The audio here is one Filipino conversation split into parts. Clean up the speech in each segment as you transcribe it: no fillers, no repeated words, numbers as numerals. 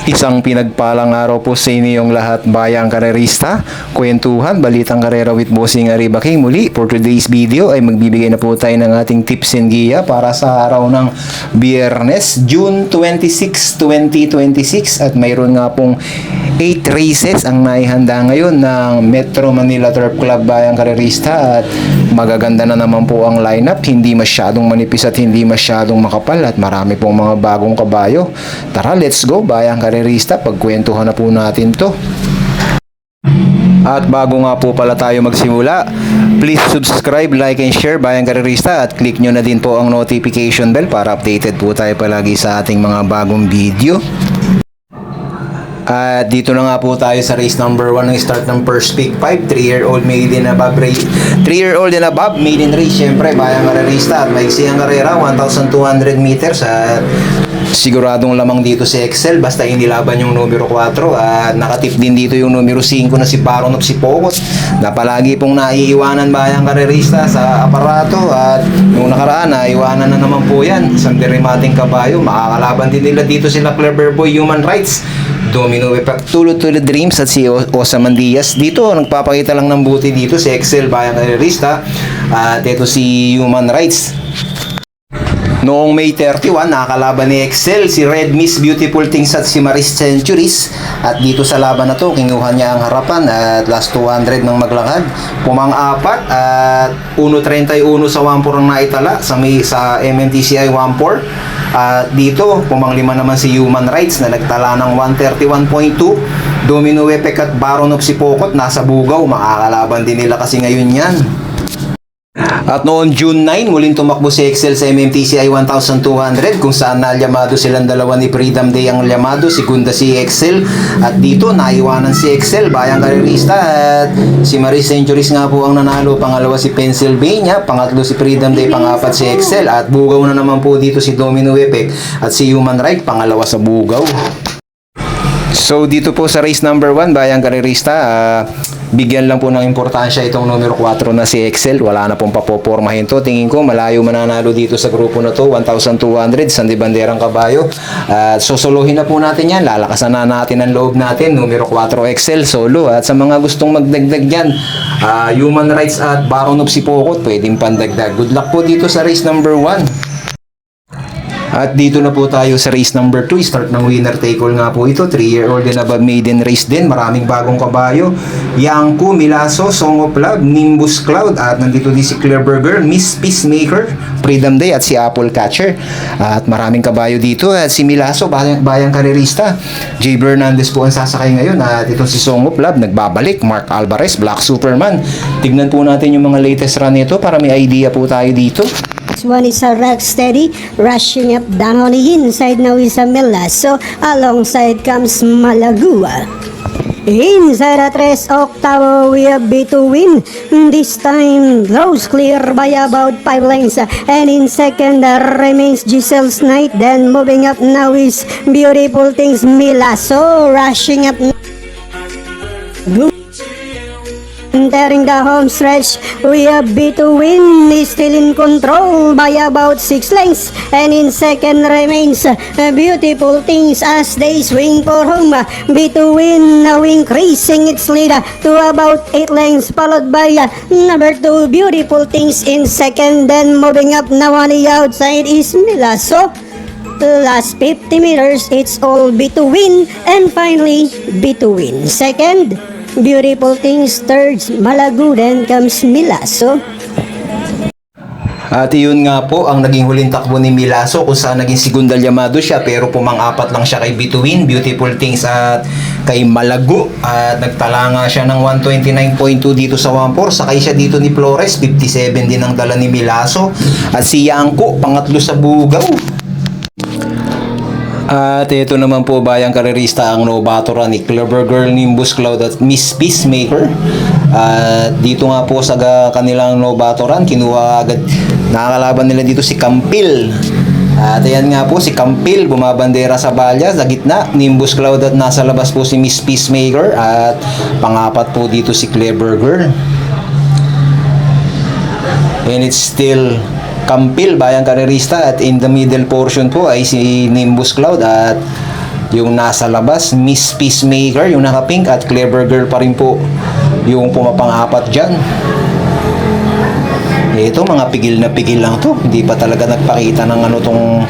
Isang pinagpalang araw po sa inyong lahat, bayang karerista, kwentuhan, balitang karera with Bossing Arriba King. Muli, for today's video ay magbibigay na po tayo ng ating tips and giya para sa araw ng Biyernes, June 26, 2026 at mayroon nga pong 8 races ang naihanda ngayon ng Metro Manila Turf Club bayang karerista at magaganda na naman po ang lineup, hindi masyadong manipis at hindi masyadong makapal at marami pong mga bagong kabayo. Tara, let's go bayang karerista, pagkwentuhan na po natin to. At bago nga po pala tayo magsimula, please subscribe, like, and share bayang karerista at click nyo na din po ang notification bell para updated po tayo palagi sa ating mga bagong video. At dito na nga po tayo sa race number 1 ng start ng first pick 5, 3-year-old maiden above race. 3-year-old and above maiden race, syempre bayang karerista at maiksi ang karera, 1,200 meters at siguradong lamang dito si Excel basta inilaban yung numero 4 at nakatip din dito yung numero 5 na si Baron of Sipokot na palagi pong naiiwanan bayang karerista sa aparato at yung nakaraan naiiwanan na naman po yan, isang derimating kabayo. Makakalaban din nila dito sila Clever Boy, Human Rights, Domino Effect, Tulad Dreams at si Osaman Diaz. Dito nagpapakita lang ng buti dito si Excel bayang karerista at ito si Human Rights. Noong May 31, nakakalaban ni Excel si Red Miss Beautiful Things at si Maris Centuries. At dito sa laban na to, kinuha niya ang harapan at last 200 ng maglakad. Pumang-apat at 1.31 sa 1.4 ang naitala sa MMTCI 1.4. At dito, pumang-5 naman si Human Rights na nagtala ng 131.2. Domino Effect at Baron of Sipokot nasa bugaw. Makakalaban din nila kasi ngayon yan. At noon June 9, muling tumakbo si Excel sa MMTCI 1,200 kung saan nalyamado silang dalawa ni Freedom Day ang lyamado, segunda si Excel at dito naiwanan si Excel bayang karerista at si Maris Centuries nga po ang nanalo, pangalawa si Pennsylvania, pangatlo si Freedom Day, pangapat si Excel at bugaw na naman po dito si Domino Effect at si Human Right pangalawa sa bugaw. So dito po sa race number 1 bayang karerista, bigyan lang po ng importansya itong numero 4 na si Excel. Wala na pong papopormahin to. Tingin ko malayo mananalo dito sa grupo na to, 1,200 Sandi Banderang kabayo. Sosolohin na po natin yan, lalakasan na natin ang loob natin. Numero 4 Excel solo at sa mga gustong magdagdag dyan, Human Rights at Baron of Sipokot pwedeng pandagdag. Good luck po dito sa race number 1. At dito na po tayo sa race number 2. Start ng winner take all nga po ito. 3-year-old and above maiden race din. Maraming bagong kabayo. Yangko, Milaso, Song of Love, Nimbus Cloud. At nandito din si Clever Girl, Miss Peacemaker, Freedom Day at si Apple Catcher. At maraming kabayo dito. At si Milaso, bayang karerista. J. Bernandez po ang sasakay ngayon. At ito si Song of Love, nagbabalik. Mark Alvarez, Black Superman. Tignan po natin yung mga latest run nito para may idea po tayo dito. This one is a rock steady, rushing up down on the inside. Now is a Milaso, alongside comes Malagua. Inside a 3 octavo, we have B to win. This time, those clear by about 5 lengths. And in second, remains Giselle's Knight. Then moving up now is Beautiful Things, Milaso, rushing up. Entering the home stretch, we have B to win, is still in control by about 6 lengths. And in second remains Beautiful Things as they swing for home. B to win now increasing its lead to about 8 lengths, followed by number 2 Beautiful Things in second. Then moving up now on the outside is Milaso. Last 50 meters, it's all B to win. And finally, B to win. Second, Beautiful Things. Third, Malagu. Then comes Milaso. At yun nga po ang naging huling takbo ni Milaso kung saan naging segunda lyamado siya pero pumang-apat lang siya kay Bituin, Beautiful Things at kay Malago at nagtala nga siya ng 129.2 dito sa 1.4. Sakay siya dito ni Flores, 57 din ang dala ni Milaso at si Yangko pangatlo sa bugaw. At ito naman po bayang karerista ang novatora ni Clever Girl, Nimbus Cloud at Miss Peacemaker. At dito nga po sa kanilang novatoran, kinuha agad, nakakalaban nila dito si Campil. At ayan nga po si Campil, bumabandera sa balya sa gitna, Nimbus Cloud at nasa labas po si Miss Peacemaker. At pangapat po dito si Clever Girl. And it's still Campil bayang karerista at in the middle portion po ay si Nimbus Cloud at yung nasa labas, Miss Peacemaker yung naka-pink, at Clever Girl pa rin po yung pumapang-apat dyan. Ito, mga pigil na pigil lang to. Hindi pa talaga nagpakita ng ano tong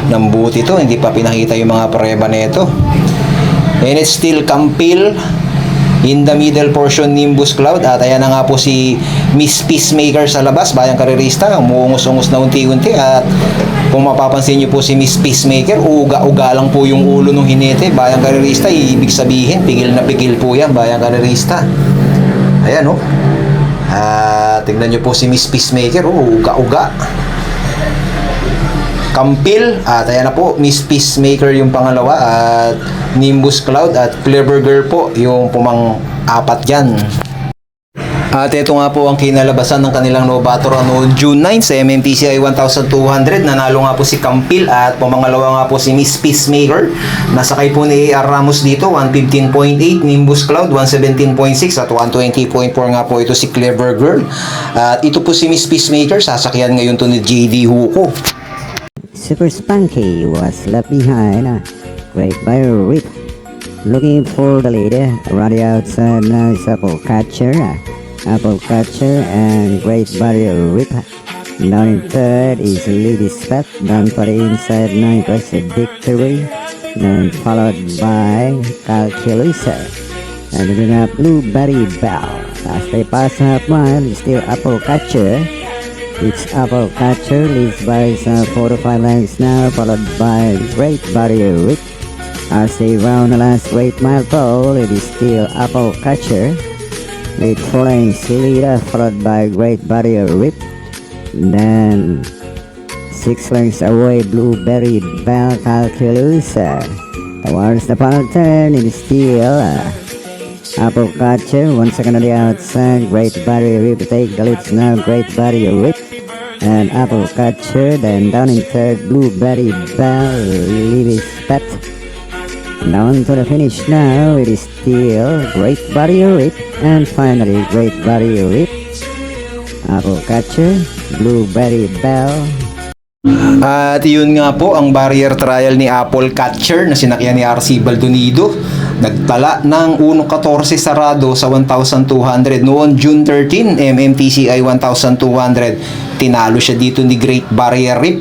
ng buti to. Hindi pa pinakita yung mga prueba nito. And it's still Campil. In the middle portion, Nimbus Cloud. At ayan na nga po si Miss Peacemaker sa labas, bayang karerista. Umuungos-ungos na unti-unti. At kung mapapansin nyo po si Miss Peacemaker, uga-uga lang po yung ulo ng hinete. Bayang karerista, ibig sabihin, pigil na pigil po yan, bayang karerista. Ayan, oh. Tingnan nyo po si Miss Peacemaker, uga-uga. Campil, at ayan na po, Miss Peacemaker yung pangalawa, at Nimbus Cloud at Clever Girl po yung pumang-apat dyan. At ito nga po ang kinalabasan ng kanilang novator noong June 9 sa MMPCI 1200. Nanalo nga po si Campil at pumangalawa nga po si Miss Peacemaker. Nasakay po ni A.R. Ramos dito, 115.8, Nimbus Cloud 117.6 at 120.4 nga po ito si Clever Girl. At ito po si Miss Peacemaker, sasakyan ngayon to ni JD Huko. Super Spunky was left behind, right by Rip. Looking for the leader, around the outside now is Apple Catcher, and Great Barrier Rip. Down in third is Lady Spot, down for the inside now is Victory, then followed by Calculus, and looking up Blueberry Bell. As they pass half mile, it's still Apple Catcher. It's Apple Catcher, leads by 4 to 5 lengths now, followed by Great Barrier Rip. As they round the last 8 mile pole, it is still Apple Catcher, with 4 lengths leader, followed by Great Barrier Rip. Then 6 lengths away, Blueberry Bell Calculus. Towards the final turn, it is still Apple Catcher, 1 second on the outside, Great Barrier Rip to take the leads now, Great Barrier Rip and Apple Catcher, then down in third, Blueberry Bell, Lily Spot. Down to the finish now, it is still Great Barrier Rip, and finally Great Barrier Rip, Apple Catcher, Blueberry Bell. At yun nga po ang barrier trial ni Apple Catcher na sinakyan ni RC Baldonido. Nagtala ng 1.14 sarado sa 1,200 noon June 13, MMTCI 1,200. Tinalo siya dito ni Great Barrier Rip.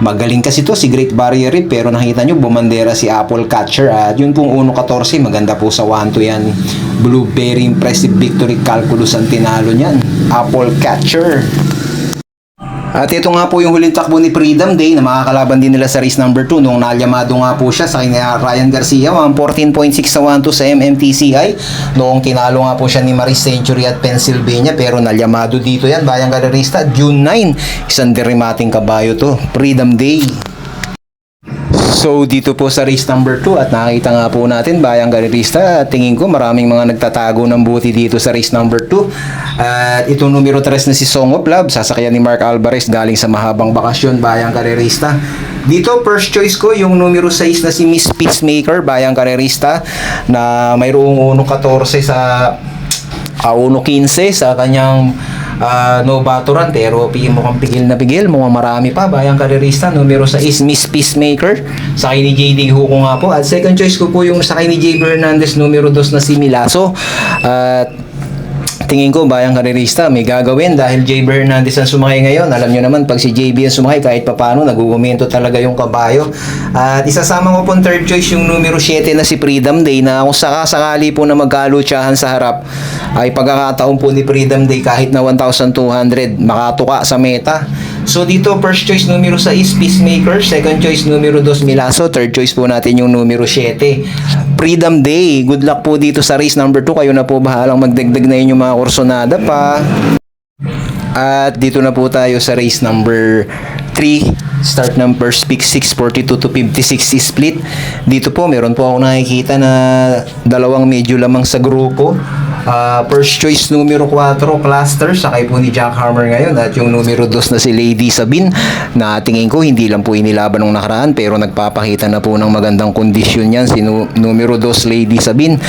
Magaling kasi to si Great Barrier Rip, pero nakita nyo bumandera si Apple Catcher. At yun pong 1.14, maganda po sa 1-2 yan. Blueberry Impressive Victory Calculus ang tinalo niyan, Apple Catcher. At ito nga po yung huling takbo ni Freedom Day na makakalaban din nila sa race number 2 nung nalyamado nga po siya sa kanya Ryan Garcia, 14.6 sa 1-2 sa MMTCI noong tinalo nga po siya ni Maris Century at Pennsylvania, pero nalyamado dito yan, bayang karerista, June 9, isang derimating kabayo to, Freedom Day. So dito po sa race number 2 at nakita nga po natin bayang karerista, tingin ko maraming mga nagtatago ng buti dito sa race number 2. At itong numero 3 na si Song of Love, sasakyan ni Mark Alvarez galing sa mahabang bakasyon, bayang karerista. Dito first choice ko yung numero 6 na si Miss Peacemaker, bayang karerista, na mayroong 1.14 sa 1.15 sa kanyang novatoran, pero mukhang pigil na pigil, mukhang marami pa, bayang karerista. Numero 6 Miss Peacemaker, sakay ni JD Huko nga po. At second choice ko po yung sakay ni JB Hernandez, numero 2 na si Milaso. At tingin ko bayang karerista may gagawin dahil JB Hernandez ang sumakay ngayon. Alam nyo naman pag si JB ang sumakay, kahit papano nagugumento talaga yung kabayo. At isasama ko po third choice yung numero 7 na si Freedom Day, na kung sakali po na magkalutsahan sa harap ay pagkakataon po ni Freedom Day kahit na 1,200 makatuka sa meta. So dito first choice numero 6 Peacemaker, second choice numero 2 Milaso, third choice po natin yung numero 7 Freedom Day. Good luck po dito sa race number 2. Kayo na po bahalang magdagdag na yung mga kursonada pa. At dito na po tayo sa race number 3. Start ng first pick 642 to 56 split. Dito po meron po ako nakikita na dalawang medyo lamang sa grupo. First choice numero 4 Cluster, sakay po ni Jack Hammer ngayon, at yung numero 2 na si Lady Sabine, na tingin ko hindi lang po inilaban ng nakaraan pero nagpapakita na po ng magandang kondisyon yan si numero 2 Lady Sabine.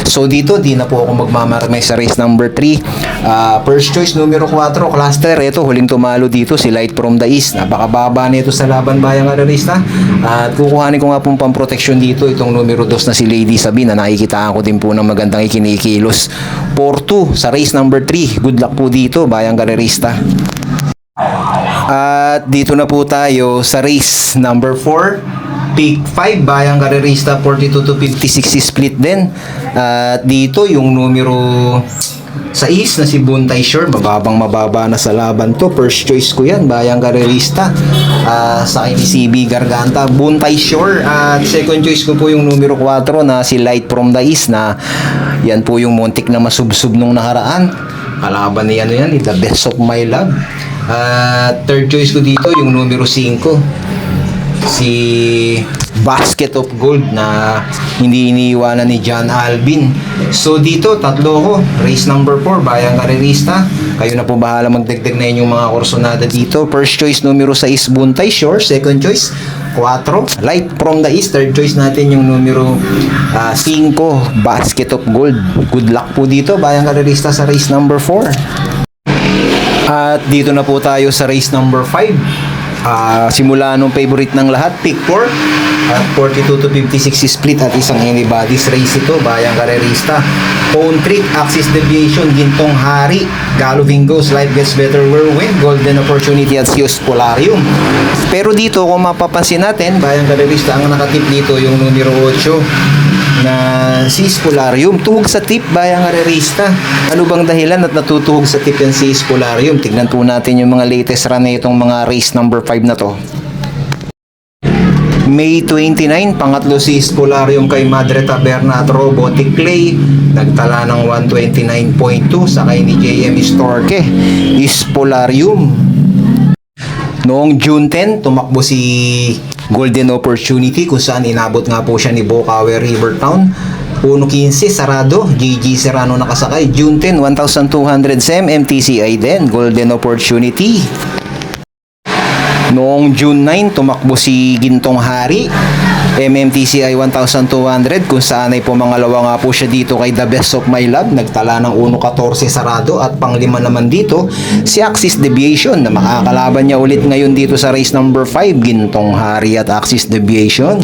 So dito di na po ako magmamarmay sa race number 3. First choice, numero 4, cluster. Ito, huling tumalo dito, si Light from the East. Napakababa nito sa laban bayang karerista. At kukuhanin ko nga pong pamproteksyon dito, itong numero 2 na si Lady Sabi na nakikitaan ko din po ng magandang ikinikilos. 4-2 sa race number 3. Good luck po dito, bayang karerista. At dito na po tayo sa race number 4. Pick 5, bayang karerista, 42 to 56 split din. At dito yung numero 6 na si Buntay Shore, mababa na sa laban to. First choice ko yan, bayang karerista. Sa akin ni CB Garganta, Buntay Shore. At second choice ko po yung numero 4 na si Light from the East, na yan po yung muntik na masubsub nung nakaraan. Kalaban ni ano yan, The Best of My Love. At third choice ko dito yung numero 5, si Basket of Gold, na hindi iniiwanan ni John Alvin. So dito, tatlo ko. Race number 4, bayang karerista. Kayo na po bahala magdagdag na yung mga korsonada dito. First choice, numero 6, Buntay Shore. Second choice, 4, Light from the East. Third choice natin yung numero 5, Basket of Gold. Good luck po dito, bayang karerista, sa race number 4. At dito na po tayo sa race number 5. Simula nung favorite ng lahat, pick 4 at 42 to 56 split at isang anybody's race ito, bayang karerista. Phone trick, Axis Deviation, Gintong Hari, Galo Vingos, Life Gets Better, Whirlwind, Golden Opportunity at Sius Polarium. Pero dito, kung mapapansin natin, bayang karerista, ang nakatip dito yung numero 8 na si Spolarium. Tuhog sa tip, bayang karerista. Ano bang dahilan at natutuhog sa tip yan si Spolarium? Tignan po natin yung mga latest run na itong mga race number 5 na to. May 29, pangatlo si Spolarium kay Madre Taberna at Robotic Clay. Nagtala ng 129.2, sakay ni JM Storke. Spolarium. Noong June 10, tumakbo si Golden Opportunity, kung saan inabot nga po siya ni Bocaue Rivertown. 1.15 sarado, GG Serrano nakasakay. June 10, 1,200 SEM, MTCI din, Golden Opportunity. Noong June 9, tumakbo si Gintong Hari, MMTCI 1,200, kung saan ay pumangalawa nga po siya dito kay The Best of My Love. Nagtala ng 1.14 sarado, at panglima naman dito si Axis Deviation, na makakalaban niya ulit ngayon dito sa race number 5, Gintong Hari at Axis Deviation.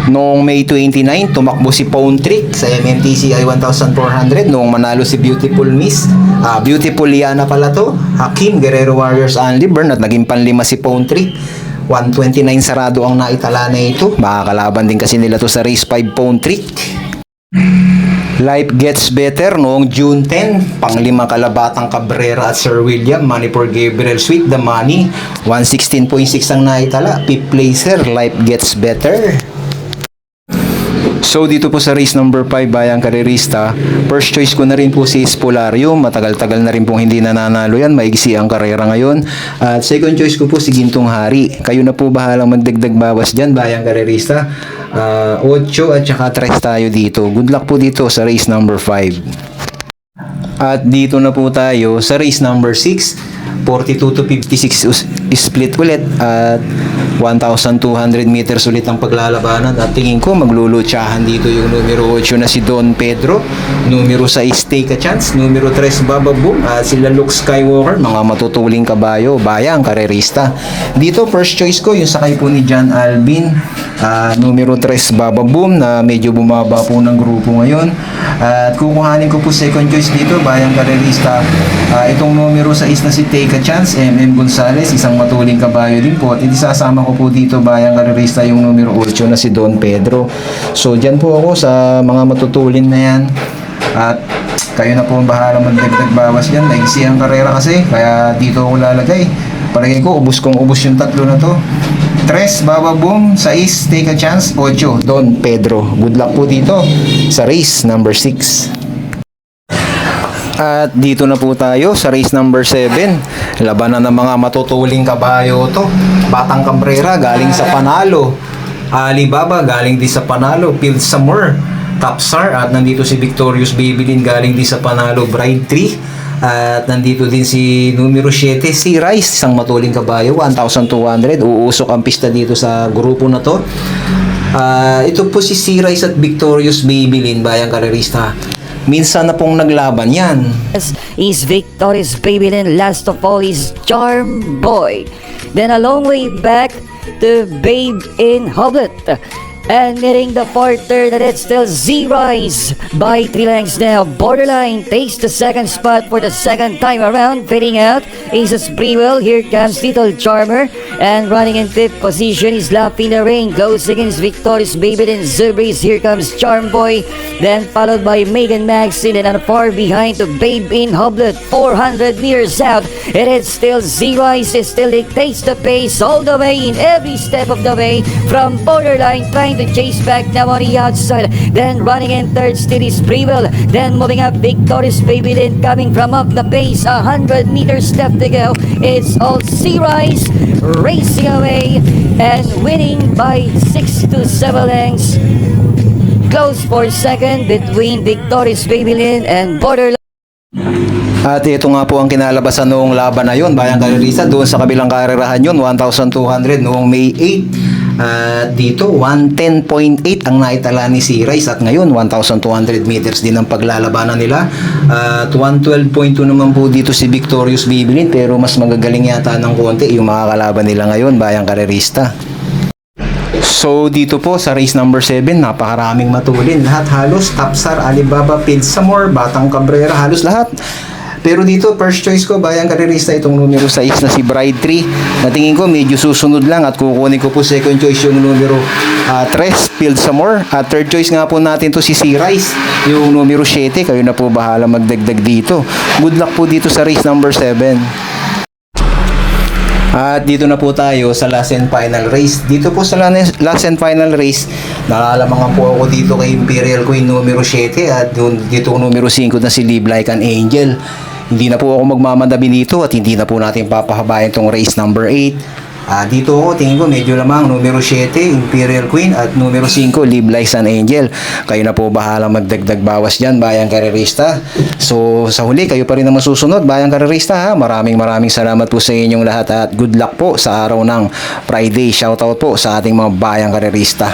Noong May 29, tumakbo si Phone Trick sa MMTCI 1,400 noong manalo si Beautiful Miss. Beautiful Liana pala to. Hakim, Guerrero Warriors Only Burn, at naging panlima si Phone Trick. 129 sarado ang naitala na ito. Makakalaban din kasi nila to sa race 5, Phone Trick. Life Gets Better noong June 10, panglima Kalabatang Cabrera at Sir William, Money for Gabriel, Sweet the Money, 116.6 ang naitala. Fifth placer, Life Gets Better. So dito po sa race number 5, bayang karerista, first choice ko na rin po si Spolarium. Matagal-tagal na rin pong hindi nananalo yan, maigsi ang karera ngayon. At second choice ko po si Gintong Hari. Kayo na po bahalang magdagdag bawas dyan, bayang karerista. 8 at saka 3 tayo dito. Good luck po dito sa race number 5. At dito na po tayo sa race number 6. 42 to 56 split ulit at 1,200 meters ulit ang paglalabanan, at tingin ko maglulutsahan dito yung numero 8 na si Don Pedro, numero 6 Take a Chance, numero 3 Baba Boom at sila Luke Skywalker, mga matutuling kabayo, bayang karerista. Dito first choice ko yung sakay po ni John Alvin, numero 3 Baba Boom, na medyo bumaba po ng grupo ngayon. At kukuhanin ko po second choice dito, bayang karerista, itong numero 6 na si Take a Chance, MM Gonzales, isang matuling kabayo din po. At isasama ko po dito, bayang karerista, yung numero 8 na si Don Pedro. So dyan po ako sa mga matutulin na yan. At kayo na po ang bahala magdagdag bawas dyan. Naigsi ang karera kasi, kaya dito ako lalagay. Palagay ko, ubus kong ubus yung tatlo na to. 3 Baba Boom, 6 Take a Chance, 8 Don Pedro. Good luck po dito sa race number 6. At dito na po tayo sa race number 7. Labanan ng mga matutuling kabayo to. Batang Cabrera galing sa Panalo, Alibaba galing din sa Panalo, Field Samur, Tapsar, at nandito si Victorious Babylin galing din sa Panalo, Bride 3. At nandito din si numero 7, si Rice, isang matuling kabayo, 1,200. Uusok ang pista dito sa grupo na to. Ito po si Rice at Victorious Babylin, bayang karerista. minsan na pong naglaban yan. Is Victorious Babylon, last of all is Charm Boy. Then a long way back to Babe in Hoblet. And hitting the quarter that it's still Z-Rise by 3 lengths now. Borderline takes the second spot for the second time around. Fading out is Sprewell. Here comes Little Charmer. And running in 5th position is Laughing the Rain. Goes against Victorious Baby and Zubris. Here comes Charm Boy. Then followed by Megan Maxine. And far behind to Babe in Hoblet. 400 meters out. It is still Z-Rise. It still dictates the pace all the way in every step of the way. From Borderline trying to chase back now on the outside. Then running in 3rd still is Sprewell. Then moving up Victorious Baby. Then coming from up the pace. 100 meters left to go. It's all Z-Rise racing away and winning by 6 to 7 lengths. Close for second between Victorious Babylon and Borderline. At ito nga po ang kinalabasan noong laban na yun, Bayang Karerista, doon sa kabilang karerahan yun, 1,200 noong May 8. At dito, 110.8 ang naitala ni C-Rise at ngayon, 1,200 meters din ang paglalabanan nila. At 112.2 naman po dito si Victorious Babylon, pero mas magagaling yata ng konti yung mga kalaban nila ngayon, Bayang Karerista. So dito po sa race number 7, napakaraming matulin. Lahat halos, Tapsar, Alibaba, Pilsamore, Batang Cabrera, halos lahat. Pero dito, first choice ko, Bayang Karerista, itong numero 6 na si Bride 3. Natingin ko, medyo susunod lang at kukunin ko po second choice yung numero 3, Pilsamore. At third choice nga po natin to si C-Rise, yung numero 7. Kayo na po bahala magdagdag dito. Good luck po dito sa race number 7. At dito na po tayo sa last and final race. Dito po sa last and final race, nalalamangan po ako dito kay Imperial Queen numero 7 at dito numero 5 na si Live Like an Angel. Hindi na po ako magmamandabi dito at hindi na po natin papahabayan tong race number 8. Dito ako, tingin ko medyo lamang numero 7, Imperial Queen at numero 5, Live Like an Angel. Kayo na po bahala magdagdag bawas dyan, Bayang Karerista. So sa huli, kayo pa rin naman susunod, Bayang Karerista ha. Maraming salamat po sa inyong lahat at good luck po sa araw ng Friday. Shoutout po sa ating mga Bayang Karerista.